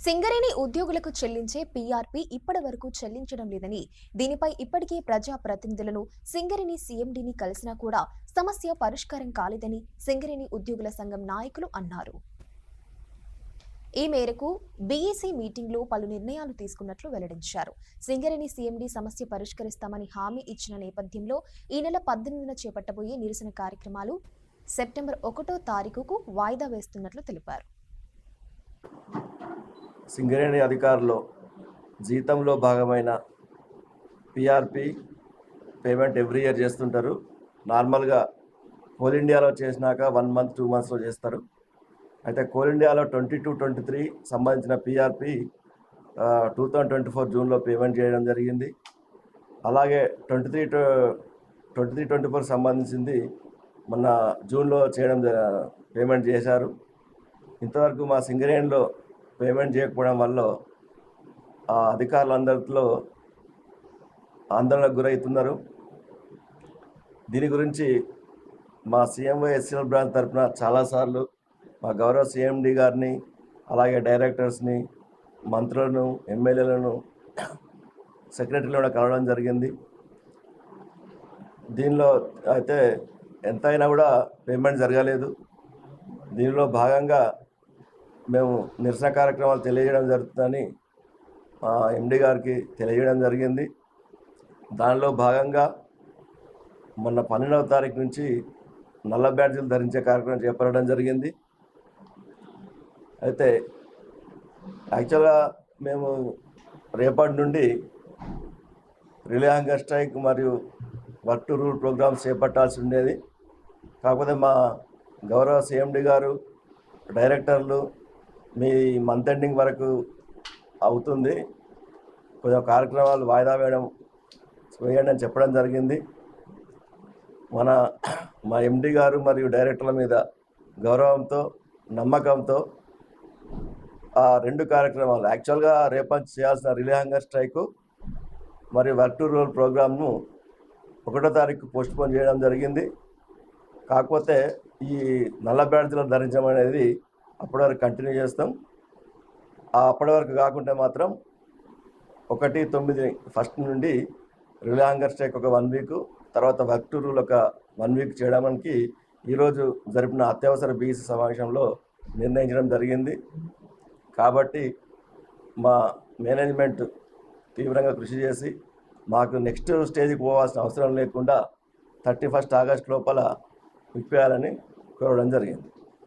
సింగరేణి ఉద్యోగులకు చెల్లించే పీఆర్పీ ఇప్పటి వరకు చెల్లించడం లేదని, దీనిపై ఇప్పటికే ప్రజా ప్రతినిధులను సింగరేణి సీఎండీని కలిసినా కూడా సమస్య పరిష్కారం కాలేదని సింగరేణి ఉద్యోగుల సంఘం నాయకులు అన్నారు. ఈ మేరకు బీఈసీ మీటింగ్లో పలు నిర్ణయాలు తీసుకున్నట్లు వెల్లడించారు. సింగరేణి సీఎండీ సమస్య పరిష్కరిస్తామని హామీ ఇచ్చిన నేపథ్యంలో ఈ నెల 18న చేపట్టబోయే నిరసన కార్యక్రమాలు సెప్టెంబర్ 1వ తారీఖుకు వాయిదా వేస్తున్నట్లు తెలిపారు. సింగరేణి అధికారులు జీతంలో భాగమైన పీఆర్పీ పేమెంట్ ఎవ్రీ ఇయర్ చేస్తుంటారు. నార్మల్గా కోల్ ఇండియాలో చేసినాక 1 మంత్ 2 మంత్స్లో చేస్తారు. అయితే కోల్ ఇండియాలో 22-23 సంబంధించిన పీఆర్పీ 2024 జూన్లో పేమెంట్ చేయడం జరిగింది. అలాగే 23-24 సంబంధించింది మొన్న జూన్లో పేమెంట్ చేశారు. ఇంతవరకు మా సింగరేణిలో పేమెంట్ చేయకపోవడం వల్ల అధికారులందరిలో ఆందోళనకు గురవుతున్నారు. దీని గురించి మా సీఎంఓ ఎస్సీఎల్ బ్రాంచ్ తరఫున చాలాసార్లు మా గౌరవ సీఎండీ గారిని, అలాగే డైరెక్టర్స్ని, మంత్రులను, ఎమ్మెల్యేలను, సెక్రటరీలను కలవడం జరిగింది. దీనిలో అయితే ఎంతైనా కూడా పేమెంట్ జరగలేదు. దీనిలో భాగంగా మేము నిరసన కార్యక్రమాలు తెలియజేయడం జరుగుతుందని మా ఎండీ గారికి తెలియజేయడం జరిగింది. దానిలో భాగంగా మొన్న 12వ తారీఖు నుంచి నల్ల బ్యాడ్జీలు ధరించే కార్యక్రమం చేపట్టడం జరిగింది. అయితే యాక్చువల్గా మేము రేపటి నుండి రిలే హంగర్ స్ట్రైక్ మరియు వర్క్ టు రూల్ ప్రోగ్రామ్స్ చేపట్టాల్సి ఉండేది. కాకపోతే మా గౌరవ సీఎండీ గారు, డైరెక్టర్లు మీ మంత్ ఎండింగ్ వరకు అవుతుంది, కొంచెం కార్యక్రమాలు వాయిదా వేయండి అని చెప్పడం జరిగింది. మా ఎండీ గారు మరియు డైరెక్టర్ల మీద గౌరవంతో, నమ్మకంతో ఆ 2 కార్యక్రమాలు యాక్చువల్గా రేపటి చేయాల్సిన రిలే హంగర్ స్ట్రైకు మరియు వర్క్ టు రూల్ ప్రోగ్రామ్ను 1వ తారీఖు పోస్ట్పోన్ చేయడం జరిగింది. కాకపోతే ఈ నల్ల బ్యాడ్జీలు ధరించడం అనేది అప్పటి వరకు కంటిన్యూ చేస్తాం. అప్పటి వరకు కాకుంటే మాత్రం 1/9 ఫస్ట్ నుండి రిలే హంగర్ స్ట్రైక్ ఒక 1 వీక్, తర్వాత వర్క్ టు రూల్ ఒక 1 వీక్ చేయడానికి ఈరోజు జరిపిన అత్యవసర బీఈసీ సమావేశంలో నిర్ణయించడం జరిగింది. కాబట్టి మా మేనేజ్మెంట్ తీవ్రంగా కృషి చేసి మాకు నెక్స్ట్ స్టేజ్కి పోవాల్సిన అవసరం లేకుండా 31 ఆగస్టు లోపల విప్పేయాలని కోరడం జరిగింది.